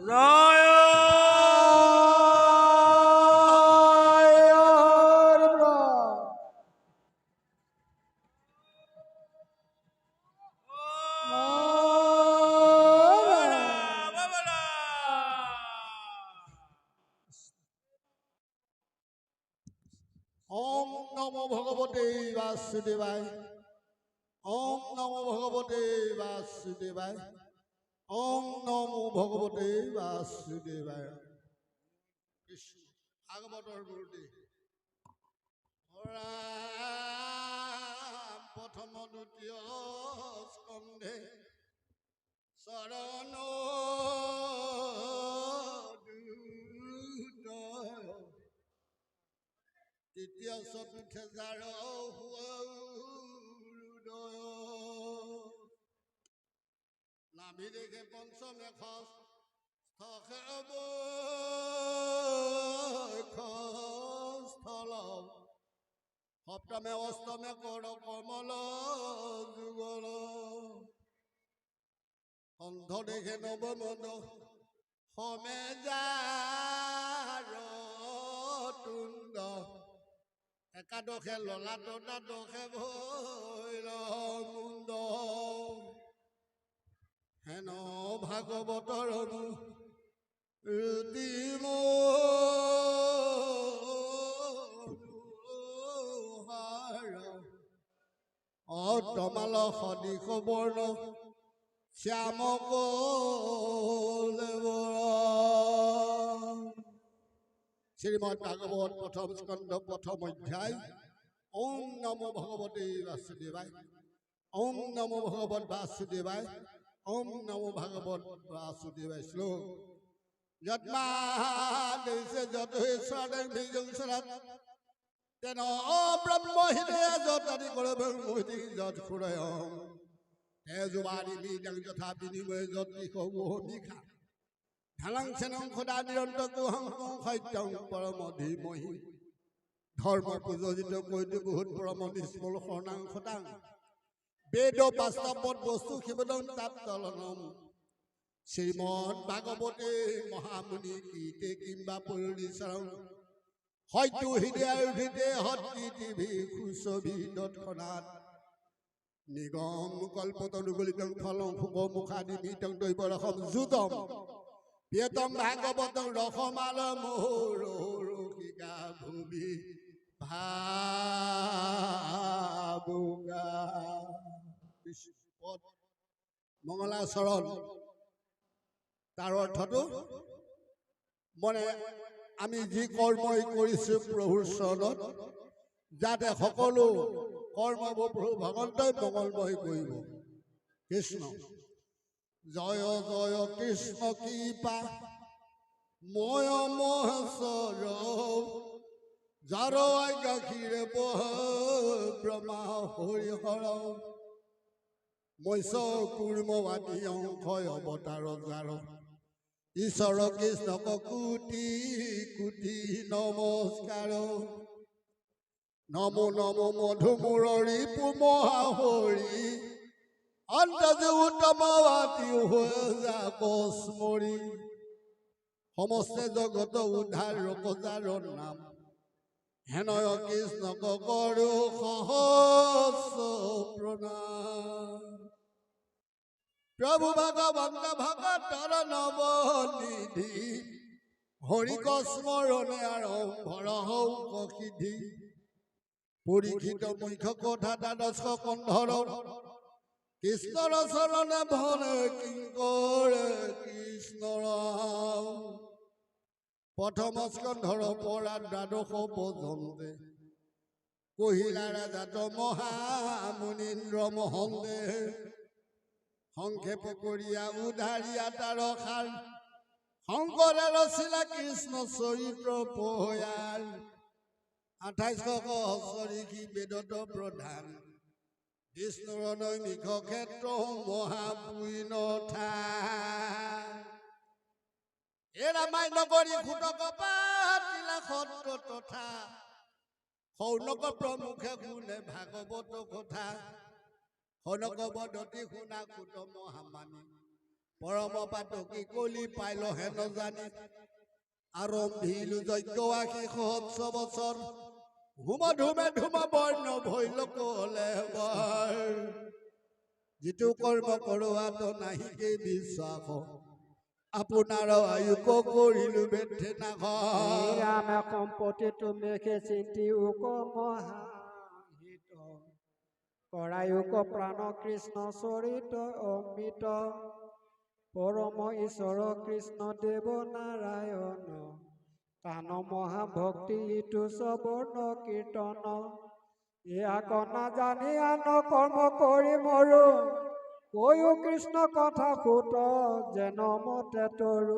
জয় ওম নমো ভগবতে বাসুদেবায় ওম নমো ভগবতে বাসুদেবায় ওম নমো ভগবতে বাসুদেবায় কৃষ্ণ ভাগৱতৰ গুৰুটি প্ৰথম দ্বিতীয় স্কন্ধে চৰণ তৃতীয় চতুৰ্থ যাৰ নাভি দেখে পঞ্চমে স্থল সপ্তমে অষ্টমে কৰ কমল যুগল কণ্ঠ দেখে নৱমদ সমে যাৰ তুণ্ড একাদশে ললাট দ্বাদশে ভৈৰ মুণ্ড হেন ভাগৱতৰ ৰুদিম অতমাল সদিশ বৰ্ণ শ্যাম শ্রীমদ ভাগবত প্রথম স্কন্ধ প্রথম অধ্যায় ওম নমো ভগবতে বাসুদেবায় ওম নমো ভগবত বাসুদেবায় ওম নমো ভগবত বাসুদেবায় শ্লোক যৎমা দেশে যত ঈশ্বরের বিজংসরাত তেন ব্রহ্ম হৃদয় যত আদি করে ব্রহ্মহৃদি যত খুরয়ম তেজবারি বিজং যথা বিনিময় যত নিখা ধালাং সেনং খোদা নিৰন্তৰ কুহং সত্যং পৰম ধীমহি ধৰ্ম পূজিত কৈতে বহুত পৰম নিষ্মল শৰণাং খোদাং বেদ বাস্তৱত বস্তু শিৱদং তাত তলনম শ্ৰীমদ ভাগৱতে মহামুনি কীতে কিম্বা পৰিচৰং হয়তো হৃদয় হৃদয় হতি টিভি খুচবি তৎক্ষণাৎ নিগম কল্পতনুগলিতং ফলং শুভ মুখাদি বিতং দৈৱৰসম যুতম প্ৰিয়তম ভাগৱতং ৰসমাল মোহৰিকা ভূমি ভাবুকা মঙলাচৰণ তাৰ অৰ্থটো মানে আমি যি কৰ্মই কৰিছোঁ প্ৰভুৰ চৰণত যাতে সকলো কৰ্মবোৰ প্ৰভু ভগৱন্তই মঙ্গলময় কৰিব কৃষ্ণ জয় জয় কৃষ্ণ কৃপা ময় মহেশ্বৰ যাৰ গাখীৰে বহ ব্ৰহ্মা হৰিহৰ মৎস্য কুৰ্মবাদী অংশয় অৱতাৰ যাৰ ঈশ্বৰ কৃষ্ণক কোটি কোটি নমস্কাৰ নমো নমো মধুমুৰৰী পুমহাহৰি অন্তজে উত্তমবাদী কস্মৰি সমস্ত জগত উদ্ধাৰ ৰকজাৰ নাম হেনয় কৃষ্ণক কৰো সহস্ৰ প্ৰণাম প্ৰভু ভগৱন্ত ভগতৰ নৱনিধি হৰিক স্মৰণে আৰম্ভৰ হৌক সিদ্ধি পৰীক্ষিত মুখ্য কথা দ্বাদশ কণ্ঠৰ কৃষ্ণৰ চৰণে ভৰে কিংকৰে কৃষ্ণৰ প্ৰথম স্কন্ধৰ পৰা দ্বাদশ পৰ্যন্তে কহিলা ৰাজাত মহামুনীন্দ্ৰ মহন্দে সংক্ষেপ কৰিয়া উধাৰিয়া তাৰ সাৰ শংকৰে ৰচিলা কৃষ্ণ চৰিত্ৰ পয়াৰ 28 বেদত প্ৰধান বিষ্ণুৰ নৈমিষ ক্ষেত্ৰ মহাপুণ্য ঠাই এ ৰামায়ণ কৰি খুটক পাতিলা সত্ৰ তথা সৌনক প্ৰমুখে শুনে ভাগৱত কথা সনক বদতি শুনা কুট মহামানী পৰম পাতকি কলি পাইল হেন জানি আৰম্ভিলো যজ্ঞবাসী সহস্ৰ বছৰ ধুম ধুমে ধুম বৰ্ণ ভৈল কলে যিটো কৰ্ম কৰোৱাটো নাহিকে বিশ্বাস আপোনাৰ আয়ুক কৰিলো বেঠে নাখ ৰামে সম্পত্তি তুমি চিন্তি উক মহাহিত কৰায়ুক প্ৰাণ কৃষ্ণ চৰিত অমৃত পৰম ঈশ্বৰ কৃষ্ণ দেৱ নাৰায়ণ তান মহাভক্তি ইটো সবৰ্ণ কীৰ্তন এয়া কনা জানি আন কৰ্ম কৰি মৰো কৈও কৃষ্ণ কথা সুত যেন মতে তৰু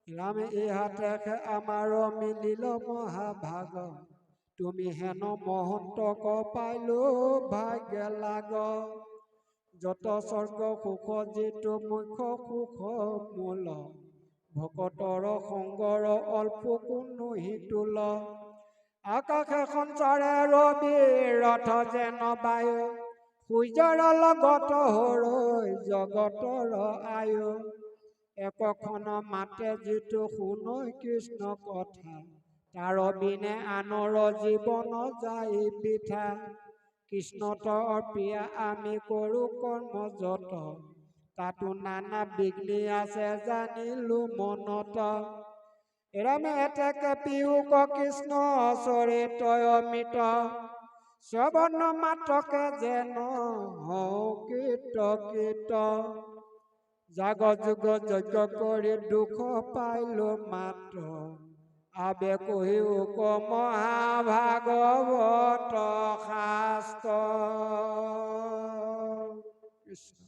ৰামে ইহাতে আমাৰ মিলিল মহাভাগ তুমি হেন মহন্তক পাইলো ভাগ্য লাগ যত স্বৰ্গ সুখ যিটো মুখ্য সুখ মূল ভকতৰ সংগৰ অল্প কোনো হিতুল আকাশে সঞ্চাৰে ৰবি ৰথ যেন বায়ু সূৰ্যৰ লগত হৰৈ জগতৰ আয়ু একখন মাতে যিটো শুনৈ কৃষ্ণ কথা তাৰ বিনে আনৰ জীৱন যায় বৃথা কৃষ্ণতৰ প্ৰিয়া আমি কৰো কৰ্ম যত তাতো নানা বিঘ্নি আছে জানিলো মনত ৰামে এতেকে পিউক কৃষ্ণ চৰিত অমৃত শ্ৰৱণ মাত্ৰকে যেন হওঁ কীৰ্ত কীৰ্ত জাগ যুগ যজ্ঞ কৰি দুখ পাইলো মাত্ৰ আবে কহিউক মহাভাগৱত শাস্ত্ৰ কৃষ্ণ